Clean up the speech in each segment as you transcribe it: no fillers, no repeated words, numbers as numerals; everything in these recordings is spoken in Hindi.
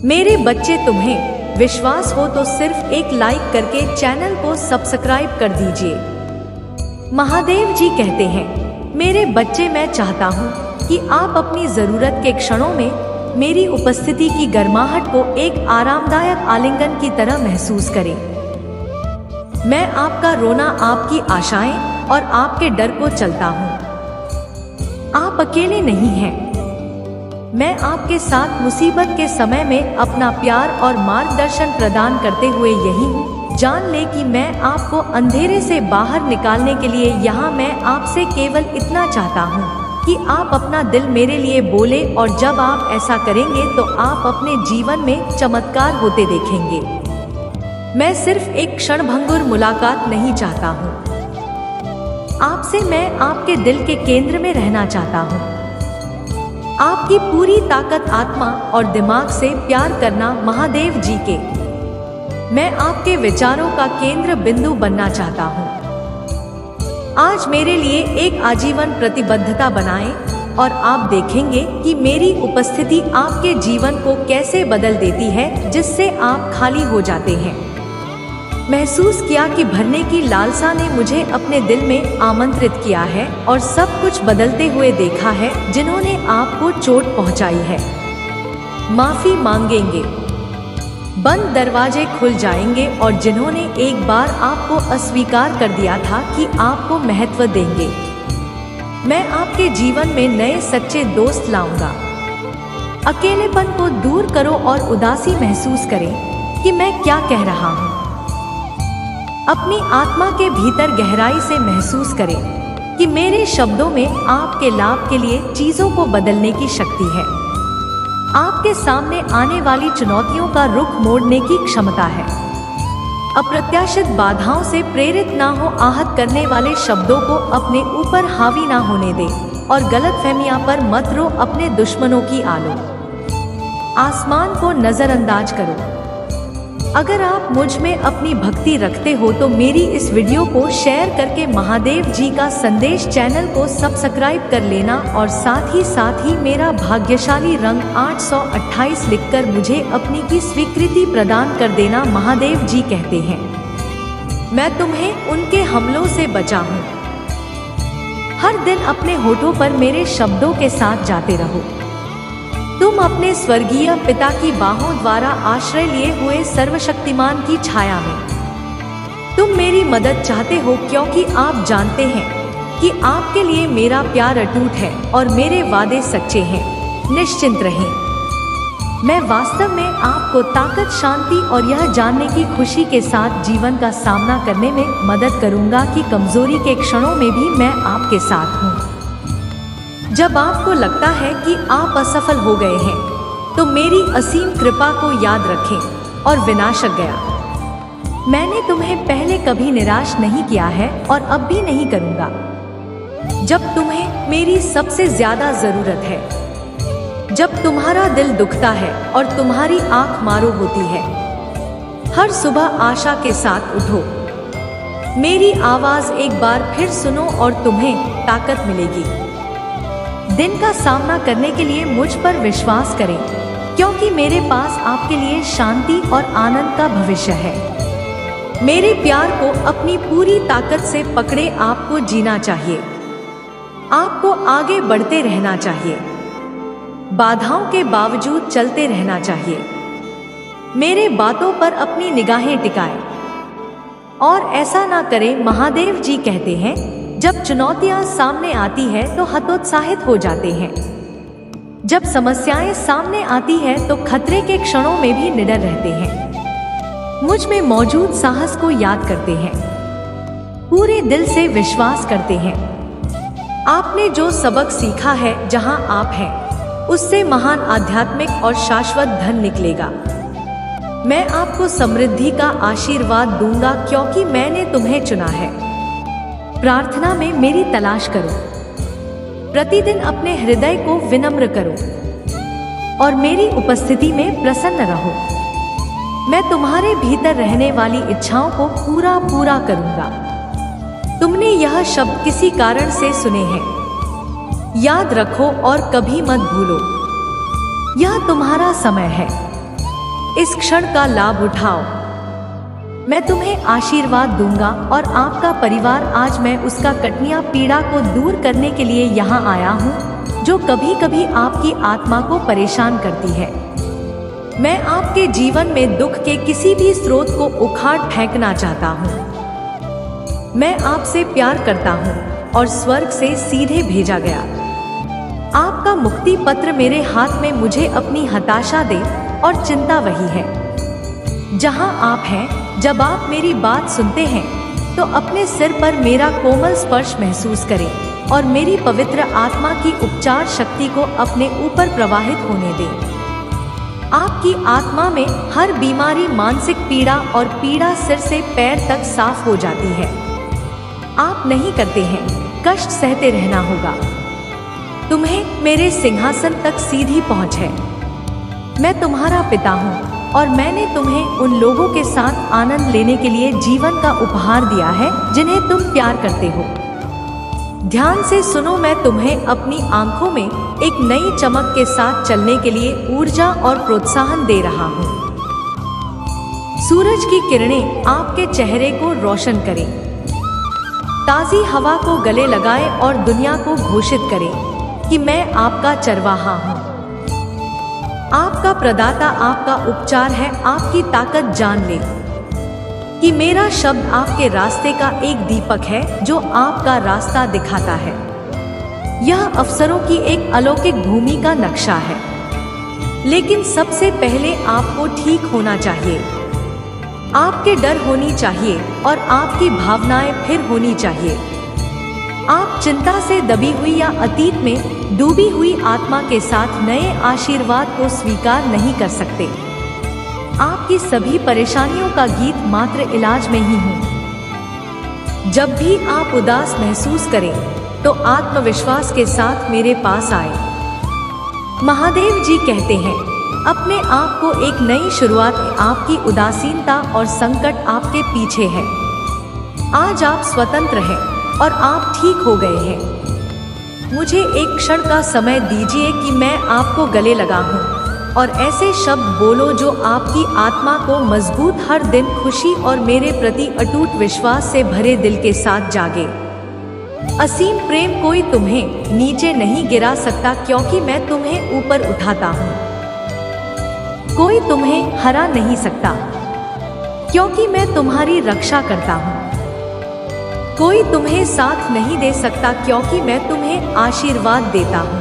मेरे बच्चे, तुम्हें विश्वास हो तो सिर्फ एक लाइक करके चैनल को सब्सक्राइब कर दीजिए। महादेव जी कहते हैं, मेरे बच्चे, मैं चाहता हूँ कि आप अपनी जरूरत के क्षणों में मेरी उपस्थिति की गर्माहट को एक आरामदायक आलिंगन की तरह महसूस करें। मैं आपका रोना, आपकी आशाएं और आपके डर को चलता हूँ। आप अकेले नहीं हैं। मैं आपके साथ मुसीबत के समय में अपना प्यार और मार्गदर्शन प्रदान करते हुए यही हूँ। जान ले कि मैं आपको अंधेरे से बाहर निकालने के लिए यहाँ मैं आपसे केवल इतना चाहता हूँ कि आप अपना दिल मेरे लिए बोले, और जब आप ऐसा करेंगे तो आप अपने जीवन में चमत्कार होते देखेंगे। मैं सिर्फ एक क्षणभंगुर मुलाकात नहीं चाहता हूँ आपसे, मैं आपके दिल के केंद्र में रहना चाहता हूँ। आपकी पूरी ताकत, आत्मा और दिमाग से प्यार करना महादेव जी के। मैं आपके विचारों का केंद्र बिंदु बनना चाहता हूँ। आज मेरे लिए एक आजीवन प्रतिबद्धता बनाएं और आप देखेंगे कि मेरी उपस्थिति आपके जीवन को कैसे बदल देती है, जिससे आप खाली हो जाते हैं। महसूस किया कि भरने की लालसा ने मुझे अपने दिल में आमंत्रित किया है और सब कुछ बदलते हुए देखा है। जिन्होंने आपको चोट पहुंचाई है माफी मांगेंगे, बंद दरवाजे खुल जाएंगे, और जिन्होंने एक बार आपको अस्वीकार कर दिया था कि आपको महत्व देंगे। मैं आपके जीवन में नए सच्चे दोस्त लाऊंगा। अकेलेपन को दूर करो और उदासी महसूस करें कि मैं क्या कह रहा हूँ। अपनी आत्मा के भीतर गहराई से महसूस करें कि मेरे शब्दों में आपके लाभ के लिए चीजों को बदलने की शक्ति है। आपके सामने आने वाली चुनौतियों का रुख मोड़ने की क्षमता है। अप्रत्याशित बाधाओं से प्रेरित ना हो, आहत करने वाले शब्दों को अपने ऊपर हावी ना होने दे, और गलतफहमियां पर मत रो, अपने दुश्मनों की आलो आसमान को नजरअंदाज करो। अगर आप मुझ में अपनी भक्ति रखते हो तो मेरी इस वीडियो को शेयर करके महादेव जी का संदेश चैनल को सब्सक्राइब कर लेना, और साथ ही मेरा भाग्यशाली रंग 828 लिखकर मुझे अपनी की स्वीकृति प्रदान कर देना। महादेव जी कहते हैं, मैं तुम्हें उनके हमलों से बचाऊं। हर दिन अपने होठों पर मेरे शब्दों के साथ जाते रहो। तुम अपने स्वर्गीय पिता की बाहों द्वारा आश्रय लिए हुए सर्वशक्तिमान की छाया में। तुम मेरी मदद चाहते हो क्योंकि आप जानते हैं कि आपके लिए मेरा प्यार अटूट है और मेरे वादे सच्चे हैं। निश्चिंत रहें, मैं वास्तव में आपको ताकत, शांति और यह जानने की खुशी के साथ जीवन का सामना करने में मदद करूंगा कि कमजोरी के क्षणों में भी मैं आपके साथ हूँ। जब आपको लगता है कि आप असफल हो गए हैं तो मेरी असीम कृपा को याद रखें और विनाशक गया। मैंने तुम्हें पहले कभी निराश नहीं किया है और अब भी नहीं करूंगा। जब तुम्हें मेरी सबसे ज्यादा जरूरत है, जब तुम्हारा दिल दुखता है और तुम्हारी आंख मारो होती है, हर सुबह आशा के साथ उठो। मेरी आवाज एक बार फिर सुनो और तुम्हें ताकत मिलेगी। दिन का सामना करने के लिए मुझ पर विश्वास करें, क्योंकि मेरे पास आपके लिए शांति और आनंद का भविष्य है। मेरे प्यार को अपनी पूरी ताकत से पकड़े। आपको जीना चाहिए, आपको आगे बढ़ते रहना चाहिए, बाधाओं के बावजूद चलते रहना चाहिए। मेरे बातों पर अपनी निगाहें टिकाएं और ऐसा ना करें। महादेव जी कहते हैं, जब चुनौतियां सामने आती है तो हतोत्साहित हो जाते हैं। जब समस्याएं सामने आती है तो खतरे के क्षणों में भी निडर रहते हैं। मुझ में मौजूद साहस को याद करते हैं, पूरे दिल से विश्वास करते हैं। आपने जो सबक सीखा है जहां आप हैं, उससे महान आध्यात्मिक और शाश्वत धन निकलेगा। मैं आपको समृद्धि का आशीर्वाद दूंगा क्योंकि मैंने तुम्हें चुना है। प्रार्थना में मेरी तलाश करो, प्रतिदिन अपने हृदय को विनम्र करो और मेरी उपस्थिति में प्रसन्न रहो। मैं तुम्हारे भीतर रहने वाली इच्छाओं को पूरा करूंगा। तुमने यह शब्द किसी कारण से सुने हैं, याद रखो और कभी मत भूलो। यह तुम्हारा समय है। इस क्षण का लाभ उठाओ। मैं तुम्हें आशीर्वाद दूंगा और आपका परिवार। आज मैं उसका कठिन पीड़ा को दूर करने के लिए यहाँ आया हूँ जो कभी कभी आपकी आत्मा को परेशान करती है। मैं आपके जीवन में दुख के किसी भी स्रोत को उखाड़ फेंकना चाहता हूँ। मैं आपसे प्यार करता हूँ और स्वर्ग से सीधे भेजा गया आपका मुक्ति पत्र मेरे हाथ में मुझे अपनी हताशा दे और चिंता वही है जहाँ आप हैं। जब आप मेरी बात सुनते हैं तो अपने सिर पर मेरा कोमल स्पर्श महसूस करें और मेरी पवित्र आत्मा की उपचार शक्ति को अपने ऊपर प्रवाहित होने दें। आपकी आत्मा में हर बीमारी, मानसिक पीड़ा और पीड़ा सिर से पैर तक साफ हो जाती है। आप नहीं करते हैं, कष्ट सहते रहना होगा। तुम्हें मेरे सिंहासन तक सीधी पहुंच है। मैं तुम्हारा पिता हूँ और मैंने तुम्हें उन लोगों के साथ आनंद लेने के लिए जीवन का उपहार दिया है जिन्हें तुम प्यार करते हो। ध्यान से सुनो, मैं तुम्हें अपनी आंखों में एक नई चमक के साथ चलने के लिए ऊर्जा और प्रोत्साहन दे रहा हूँ। सूरज की किरणें आपके चेहरे को रोशन करें, ताज़ी हवा को गले लगाएं और दुनिया को घोषित करें कि मैं आपका चरवाहा हूँ। आपका प्रदाता आपका उपचार है। आपकी ताकत जान ले कि मेरा शब्द आपके रास्ते का एक दीपक है जो आपका रास्ता दिखाता है। यह अवसरों की एक अलौकिक भूमि का नक्शा है, लेकिन सबसे पहले आपको ठीक होना चाहिए। आपके डर होनी चाहिए और आपकी भावनाएं फिर होनी चाहिए। आप चिंता से दबी हुई या अतीत में डूबी हुई आत्मा के साथ नए आशीर्वाद को स्वीकार नहीं कर सकते। आपकी सभी परेशानियों का गीत मात्र इलाज में ही हूँ। जब भी आप उदास महसूस करें तो आत्मविश्वास के साथ मेरे पास आए। महादेव जी कहते हैं, अपने आप को एक नई शुरुआत। आपकी उदासीनता और संकट आपके पीछे है। आज आप स्वतंत्र हैं और आप ठीक हो गए हैं। मुझे एक क्षण का समय दीजिए कि मैं आपको गले लगाऊं और ऐसे शब्द बोलो जो आपकी आत्मा को मजबूत, हर दिन खुशी और मेरे प्रति अटूट विश्वास से भरे दिल के साथ जागे। असीम प्रेम, कोई तुम्हें नीचे नहीं गिरा सकता क्योंकि मैं तुम्हें ऊपर उठाता हूँ। कोई तुम्हें हरा नहीं सकता क्योंकि मैं तुम्हारी रक्षा करता हूँ। कोई तुम्हें साथ नहीं दे सकता क्योंकि मैं तुम्हें आशीर्वाद देता हूँ।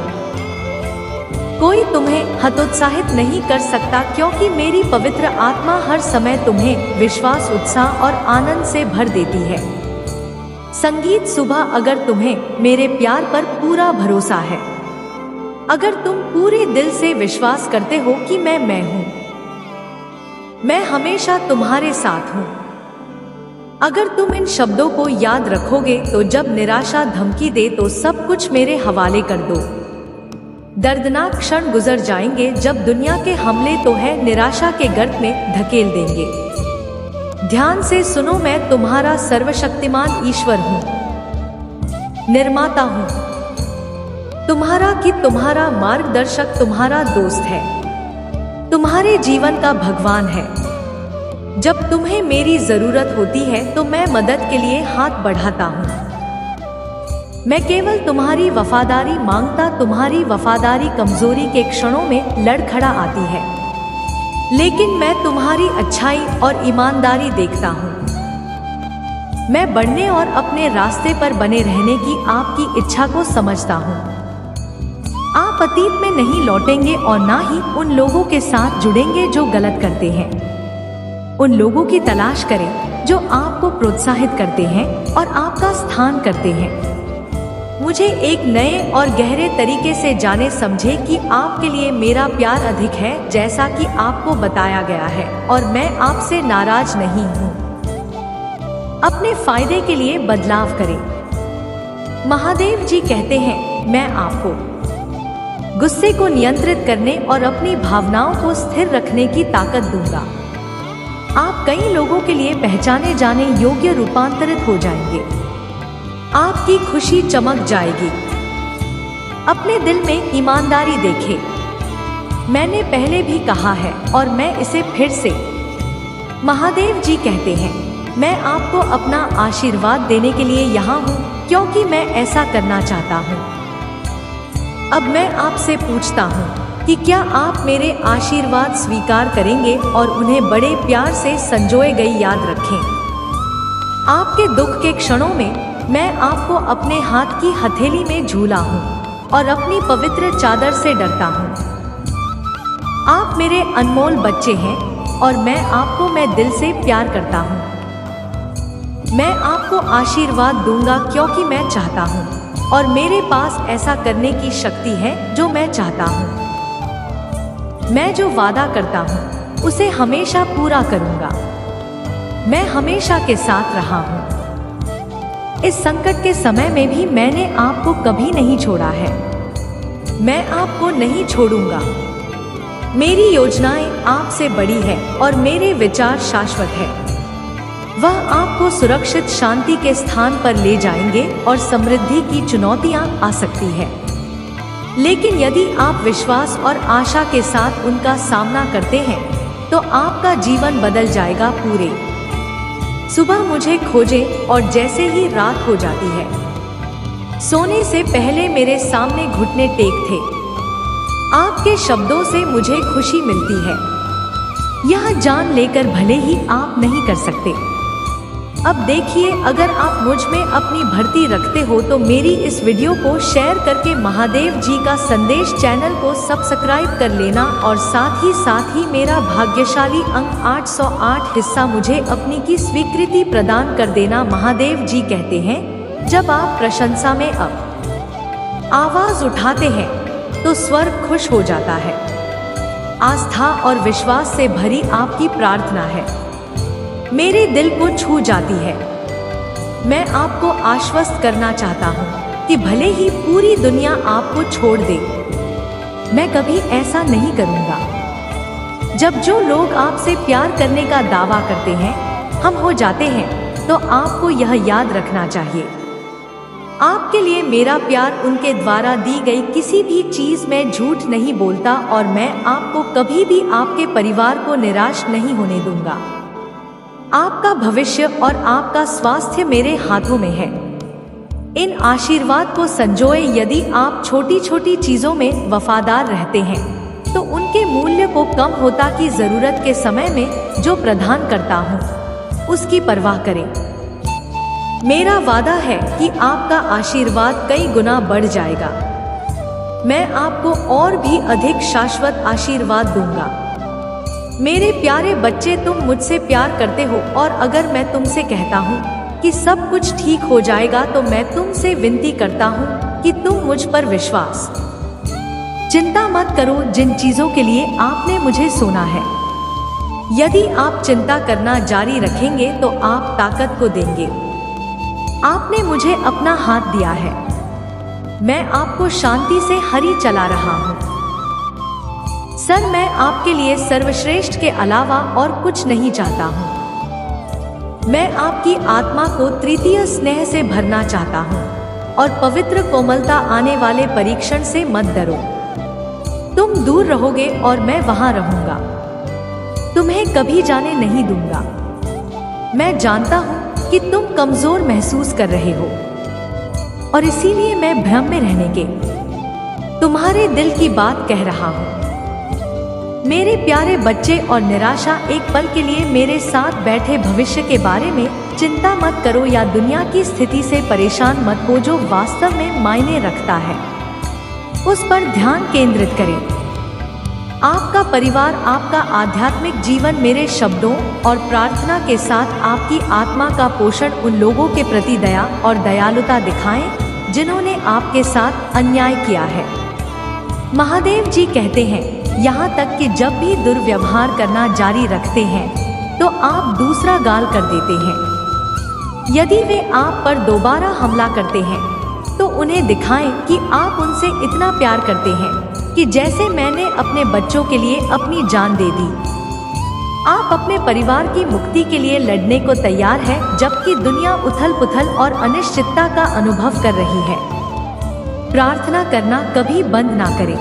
कोई तुम्हें हतोत्साहित नहीं कर सकता क्योंकि मेरी पवित्र आत्मा हर समय तुम्हें विश्वास, उत्साह और आनंद से भर देती है। संगीत सुबह, अगर तुम्हें मेरे प्यार पर पूरा भरोसा है, अगर तुम पूरे दिल से विश्वास करते हो कि मैं हूँ, मैं हमेशा तुम्हारे साथ हूँ। अगर तुम इन शब्दों को याद रखोगे तो जब निराशा धमकी दे तो सब कुछ मेरे हवाले कर दो। दर्दनाक क्षण गुजर जाएंगे जब दुनिया के हमले तो है निराशा के गर्त में धकेल देंगे। ध्यान से सुनो, मैं तुम्हारा सर्वशक्तिमान ईश्वर हूँ, निर्माता हूँ तुम्हारा, कि तुम्हारा मार्गदर्शक, तुम्हारा दोस्त है, तुम्हारे जीवन का भगवान है। जब तुम्हें मेरी जरूरत होती है तो मैं मदद के लिए हाथ बढ़ाता हूँ। मैं केवल तुम्हारी वफादारी मांगता। तुम्हारी वफादारी कमजोरी के क्षणों में लड़खड़ा आती है, लेकिन मैं तुम्हारी अच्छाई और ईमानदारी देखता हूँ। मैं बढ़ने और अपने रास्ते पर बने रहने की आपकी इच्छा को समझता हूँ। आप अतीत में नहीं लौटेंगे और ना ही उन लोगों के साथ जुड़ेंगे जो गलत करते हैं। उन लोगों की तलाश करें जो आपको प्रोत्साहित करते हैं और आपका स्थान करते हैं। मुझे एक नए और गहरे तरीके से जाने समझे कि आपके लिए मेरा प्यार अधिक है जैसा कि आपको बताया गया है, और मैं आपसे नाराज नहीं हूँ। अपने फायदे के लिए बदलाव करें। महादेव जी कहते हैं, मैं आपको गुस्से को नियंत्रित करने और अपनी भावनाओं को स्थिर रखने की ताकत दूंगा। आप कई लोगों के लिए पहचाने जाने योग्य रूपांतरित हो जाएंगे। आपकी खुशी चमक जाएगी। अपने दिल में ईमानदारी देखें। मैंने पहले भी कहा है और मैं इसे फिर से। महादेव जी कहते हैं, मैं आपको अपना आशीर्वाद देने के लिए यहाँ हूँ, क्योंकि मैं ऐसा करना चाहता हूँ। अब मैं आपसे पूछता हूँ कि क्या आप मेरे आशीर्वाद स्वीकार करेंगे और उन्हें बड़े प्यार से संजोए गई याद रखें। आपके दुख के क्षणों में मैं आपको अपने हाथ की हथेली में झूला हूँ और अपनी पवित्र चादर से डरता हूँ। आप मेरे अनमोल बच्चे हैं और मैं दिल से प्यार करता हूँ। मैं आपको आशीर्वाद दूंगा क्योंकि मैं चाहता हूँ और मेरे पास ऐसा करने की शक्ति है जो मैं चाहता हूँ। मैं जो वादा करता हूँ उसे हमेशा पूरा करूँगा। मैं हमेशा के साथ रहा हूँ। इस संकट के समय में भी मैंने आपको कभी नहीं छोड़ा है। मैं आपको नहीं छोड़ूंगा। मेरी योजनाएं आपसे बड़ी है और मेरे विचार शाश्वत है। वह आपको सुरक्षित शांति के स्थान पर ले जाएंगे और समृद्धि की चुनौतियां आ सकती है, लेकिन यदि आप विश्वास और आशा के साथ उनका सामना करते हैं तो आपका जीवन बदल जाएगा पूरे। सुबह मुझे खोजें और जैसे ही रात हो जाती है, सोने से पहले मेरे सामने घुटने टेक थे। आपके शब्दों से मुझे खुशी मिलती है, यह जान लेकर भले ही आप नहीं कर सकते। अब देखिए, अगर आप मुझ में अपनी भर्ती रखते हो तो मेरी इस वीडियो को शेयर करके महादेव जी का संदेश चैनल को सब्सक्राइब कर लेना और साथ ही मेरा भाग्यशाली अंक 808 हिस्सा मुझे अपनी की स्वीकृति प्रदान कर देना। महादेव जी कहते हैं, जब आप प्रशंसा में अब आवाज उठाते हैं तो स्वर्ग खुश हो जाता है। आस्था और विश्वास से भरी आपकी प्रार्थना है, मेरे दिल को छू जाती है। मैं आपको आश्वस्त करना चाहता हूँ कि भले ही पूरी दुनिया आपको छोड़ दे, मैं कभी ऐसा नहीं करूँगा। जब जो लोग आपसे प्यार करने का दावा करते हैं हम हो जाते हैं, तो आपको यह याद रखना चाहिए, आपके लिए मेरा प्यार उनके द्वारा दी गई किसी भी चीज में झूठ नहीं बोलता और मैं आपको कभी भी आपके परिवार को निराश नहीं होने दूंगा। आपका भविष्य और आपका स्वास्थ्य मेरे हाथों में है। इन आशीर्वाद को संजोए। यदि आप छोटी छोटी चीजों में वफादार रहते हैं तो उनके मूल्य को कम होता की जरूरत के समय में जो प्रदान करता हूँ उसकी परवाह करें। मेरा वादा है कि आपका आशीर्वाद कई गुना बढ़ जाएगा। मैं आपको और भी अधिक शाश्वत आशीर्वाद दूंगा। मेरे प्यारे बच्चे, तुम मुझसे प्यार करते हो और अगर मैं तुमसे कहता हूँ कि सब कुछ ठीक हो जाएगा तो मैं तुमसे विनती करता हूँ कि तुम मुझ पर विश्वास चिंता मत करो जिन चीजों के लिए आपने मुझे सुना है। यदि आप चिंता करना जारी रखेंगे तो आप ताकत को देंगे। आपने मुझे अपना हाथ दिया है, मैं आपको शांति से हरी चला रहा हूँ। सर, मैं आपके लिए सर्वश्रेष्ठ के अलावा और कुछ नहीं चाहता हूँ। मैं आपकी आत्मा को तृतीय स्नेह से भरना चाहता हूँ और पवित्र कोमलता आने वाले परीक्षण से मत डरो। तुम दूर रहोगे और मैं वहां रहूंगा, तुम्हें कभी जाने नहीं दूंगा। मैं जानता हूँ कि तुम कमजोर महसूस कर रहे हो और इसीलिए मैं भ्रम में रहने के तुम्हारे दिल की बात कह रहा हूँ। मेरे प्यारे बच्चे, और निराशा एक पल के लिए मेरे साथ बैठे भविष्य के बारे में चिंता मत करो या दुनिया की स्थिति से परेशान मत हो जो वास्तव में मायने रखता है उस पर ध्यान केंद्रित करें। आपका परिवार, आपका आध्यात्मिक जीवन मेरे शब्दों और प्रार्थना के साथ आपकी आत्मा का पोषण उन लोगों के प्रति दया और दयालुता दिखाएं जिन्होंने आपके साथ अन्याय किया है। महादेव जी कहते हैं, यहाँ तक कि जब भी दुर्व्यवहार करना जारी रखते हैं तो आप दूसरा गाल कर देते हैं। यदि वे आप पर दोबारा हमला करते हैं तो उन्हें दिखाएं कि आप उनसे इतना प्यार करते हैं कि जैसे मैंने अपने बच्चों के लिए अपनी जान दे दी। आप अपने परिवार की मुक्ति के लिए लड़ने को तैयार हैं जबकि दुनिया उथल-पुथल और अनिश्चितता का अनुभव कर रही है। प्रार्थना करना कभी बंद ना करें।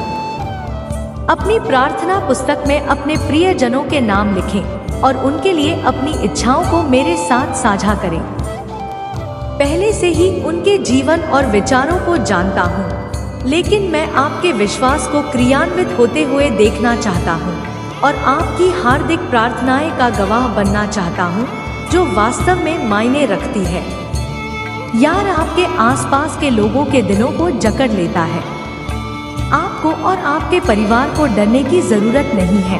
अपनी प्रार्थना पुस्तक में अपने प्रियजनों के नाम लिखें और उनके लिए अपनी इच्छाओं को मेरे साथ साझा करें। पहले से ही उनके जीवन और विचारों को जानता हूँ, लेकिन मैं आपके विश्वास को क्रियान्वित होते हुए देखना चाहता हूँ और आपकी हार्दिक प्रार्थनाएं का गवाह बनना चाहता हूँ, जो वास्तव में मायने रखती है। यार, आपके आसपास के लोगों के दिलों को जकड़ लेता है। आपको और आपके परिवार को डरने की जरूरत नहीं है।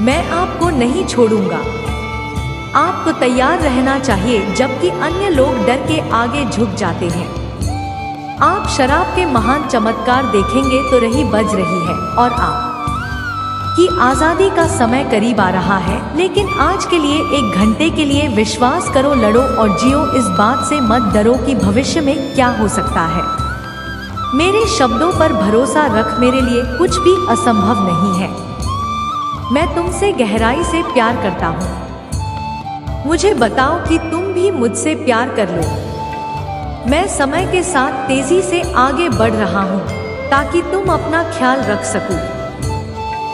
मैं आपको नहीं छोड़ूंगा। आपको तैयार रहना चाहिए, जबकि अन्य लोग डर के आगे झुक जाते हैं। आप शराब के महान चमत्कार देखेंगे तो रही बज रही है और आप की आजादी का समय करीब आ रहा है। लेकिन आज के लिए 1 घंटे के लिए विश्वास करो, लड़ो और जियो। इस बात से मत डरो कि भविष्य में क्या हो सकता है। मेरे शब्दों पर भरोसा रख, मेरे लिए कुछ भी असंभव नहीं है। मैं तुमसे गहराई से प्यार करता हूँ। मुझे बताओ कि तुम भी मुझसे प्यार कर लो। मैं समय के साथ तेजी से आगे बढ़ रहा हूँ ताकि तुम अपना ख्याल रख सको।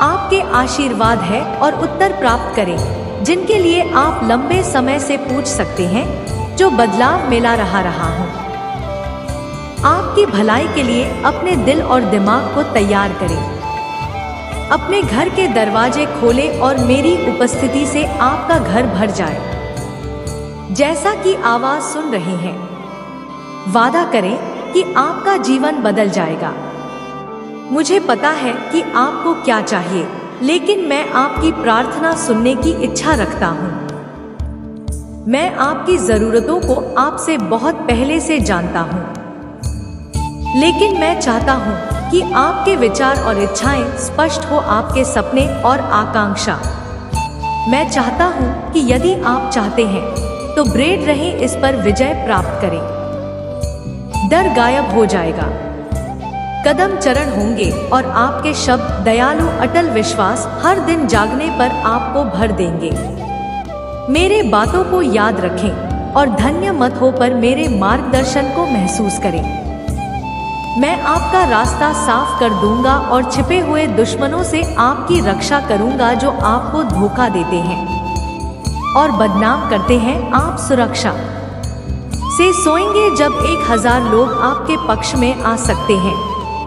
आपके आशीर्वाद है और उत्तर प्राप्त करें, जिनके लिए आप लंबे समय से पूछ सकते हैं, जो बदलाव मिला रहा हूँ। आपकी भलाई के लिए अपने दिल और दिमाग को तैयार करें। अपने घर के दरवाजे खोलें और मेरी उपस्थिति से आपका घर भर जाए। जैसा कि आवाज सुन रहे हैं, वादा करें कि आपका जीवन बदल जाएगा। मुझे पता है कि आपको क्या चाहिए, लेकिन मैं आपकी प्रार्थना सुनने की इच्छा रखता हूँ। मैं आपकी जरूरतों को आपसे बहुत पहले से जानता हूँ, लेकिन मैं चाहता हूँ कि आपके विचार और इच्छाएं स्पष्ट हो, आपके सपने और आकांक्षा। मैं चाहता हूँ कि यदि आप चाहते हैं तो ब्रेड रहे, इस पर विजय प्राप्त करें। डर गायब हो जाएगा, कदम चरण होंगे और आपके शब्द दयालु अटल विश्वास हर दिन जागने पर आपको भर देंगे। मेरे बातों को याद रखें और धन्य मत हो पर मेरे मार्गदर्शन को महसूस करें। मैं आपका रास्ता साफ कर दूंगा और छिपे हुए दुश्मनों से आपकी रक्षा करूंगा, जो आपको धोखा देते हैं और बदनाम करते हैं। आप सुरक्षा से सोएंगे। जब 1000 लोग आपके पक्ष में आ सकते हैं,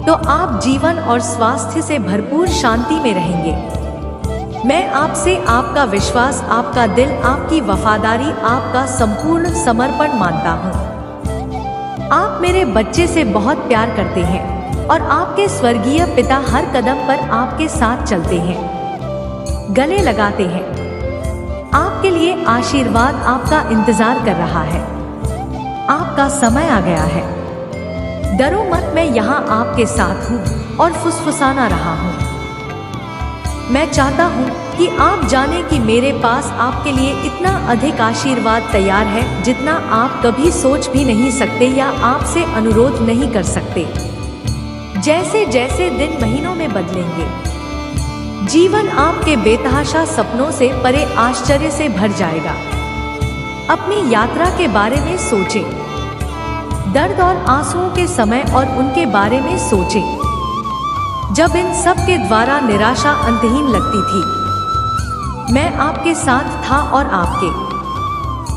तो आप जीवन और स्वास्थ्य से भरपूर शांति में रहेंगे। मैं आपसे आपका विश्वास, आपका दिल, आपकी वफादारी, आपका संपूर्ण समर्पण मानता हूँ। आप मेरे बच्चे से बहुत प्यार करते हैं और आपके स्वर्गीय पिता हर कदम पर आपके साथ चलते हैं, गले लगाते हैं। आपके लिए आशीर्वाद आपका इंतजार कर रहा है। आपका समय आ गया है। डरो मत, मैं यहाँ आपके साथ हूँ और फुसफुसाना रहा हूँ। मैं चाहता हूँ कि आप जाने कि मेरे पास आपके लिए इतना अधिक आशीर्वाद तैयार है, जितना आप कभी सोच भी नहीं सकते या आपसे अनुरोध नहीं कर सकते। जैसे जैसे दिन महीनों में बदलेंगे, जीवन आपके बेतहाशा सपनों से परे आश्चर्य से भर जाएगा। अपनी यात्रा के बारे में सोचें, दर्द और आंसुओं के समय और उनके बारे में सोचें, जब इन सब के द्वारा निराशा अंतहीन लगती थी। मैं आपके साथ था और आपके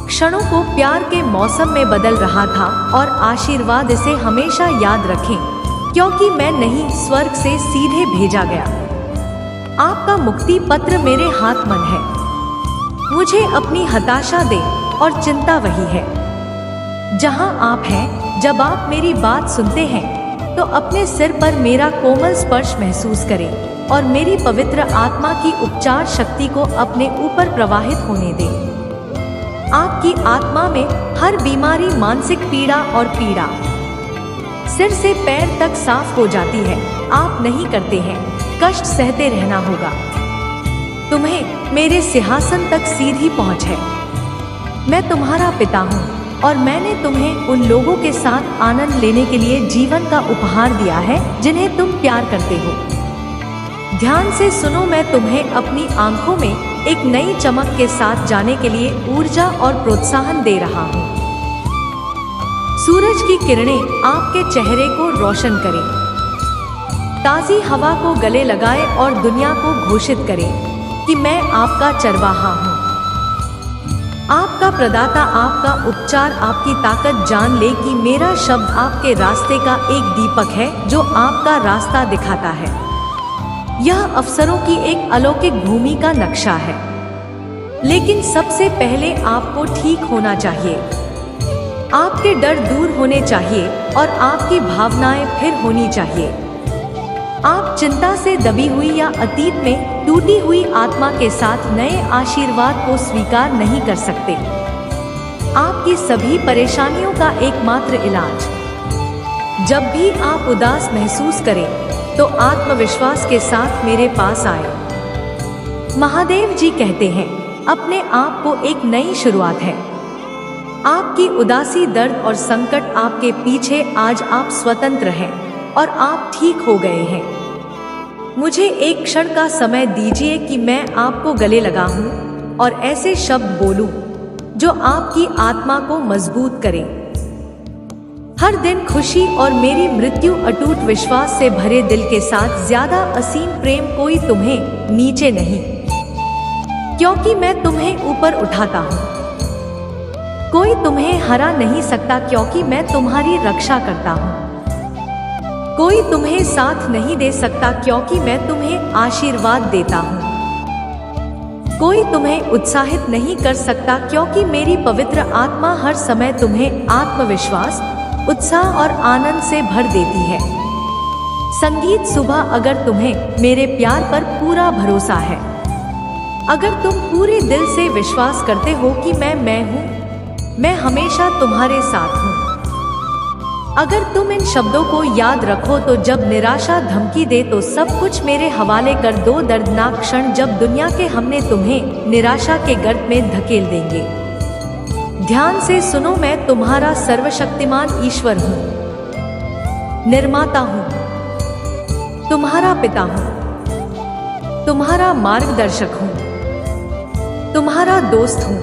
क्षणों को प्यार के मौसम में बदल रहा था। और आशीर्वाद, इसे हमेशा याद रखें, क्योंकि मैं नहीं, स्वर्ग से सीधे भेजा गया। आपका मुक्ति पत्र मेरे हाथ मन है। मुझे अपनी हताशा दे और चिंता वही है। जहां आप हैं, जब आप मेरी बात सुनते हैं, तो अपने सिर पर मेरा कोमल स्पर्श महसूस करें और मेरी पवित्र आत्मा की उपचार शक्ति को अपने ऊपर प्रवाहित होने दें। आपकी आत्मा में हर बीमारी, मानसिक पीड़ा और पीड़ा सिर से पैर तक साफ हो जाती है। आप नहीं करते हैं, कष्ट सहते रहना होगा। तुम्हें मेरे सिंहासन तक सीधी पहुंच है। मैं तुम्हारा पिता हूँ और मैंने तुम्हें उन लोगों के साथ आनंद लेने के लिए जीवन का उपहार दिया है जिन्हें तुम प्यार करते हो। ध्यान से सुनो, मैं तुम्हें अपनी आंखों में एक नई चमक के साथ जाने के लिए ऊर्जा और प्रोत्साहन दे रहा हूँ। सूरज की किरणें आपके चेहरे को रोशन करें। ताज़ी हवा को गले लगाए और दुनिया को घोषित करें कि मैं आपका चरवाहा हूँ, आपका प्रदाता, आपका उपचार। आपकी ताकत जान ले कि मेरा शब्द आपके रास्ते का एक दीपक है जो आपका रास्ता दिखाता है। यह अवसरों की एक अलौकिक भूमि का नक्शा है, लेकिन सबसे पहले आपको ठीक होना चाहिए। आपके डर दूर होने चाहिए और आपकी भावनाएं फिर होनी चाहिए। आप चिंता से दबी हुई या अतीत में टूटी हुई आत्मा के साथ नए आशीर्वाद को स्वीकार नहीं कर सकते। आपकी सभी परेशानियों का एकमात्र इलाज, जब भी आप उदास महसूस करें तो आत्मविश्वास के साथ मेरे पास आए। महादेव जी कहते हैं, अपने आप को एक नई शुरुआत है। आपकी उदासी, दर्द और संकट आपके पीछे, आज आप स्वतंत्र हैं और आप ठीक हो गए हैं। मुझे एक क्षण का समय दीजिए कि मैं आपको गले लगाऊं और ऐसे शब्द बोलूं जो आपकी आत्मा को मजबूत करें। हर दिन खुशी और मेरी मृत्यु, अटूट विश्वास से भरे दिल के साथ ज्यादा असीम प्रेम। कोई तुम्हें नीचे नहीं, क्योंकि मैं तुम्हें ऊपर उठाता हूँ। कोई तुम्हें हरा नहीं सकता, क्योंकि मैं तुम्हारी रक्षा करता हूँ। कोई तुम्हें साथ नहीं दे सकता, क्योंकि मैं तुम्हें आशीर्वाद देता हूँ। कोई तुम्हें उत्साहित नहीं कर सकता, क्योंकि मेरी पवित्र आत्मा हर समय तुम्हें आत्मविश्वास, उत्साह और आनंद से भर देती है। संगीत सुबह, अगर तुम्हें मेरे प्यार पर पूरा भरोसा है, अगर तुम पूरे दिल से विश्वास करते हो कि मैं हूँ, मैं हमेशा तुम्हारे साथ हूँ। अगर तुम इन शब्दों को याद रखो तो जब निराशा धमकी दे तो सब कुछ मेरे हवाले कर दो। दर्दनाक क्षण जब दुनिया के हमने तुम्हें निराशा के गर्त में धकेल देंगे। ध्यान से सुनो, मैं तुम्हारा सर्वशक्तिमान ईश्वर हूँ, निर्माता हूँ, तुम्हारा पिता हूँ, तुम्हारा मार्गदर्शक हूँ, तुम्हारा दोस्त हूँ।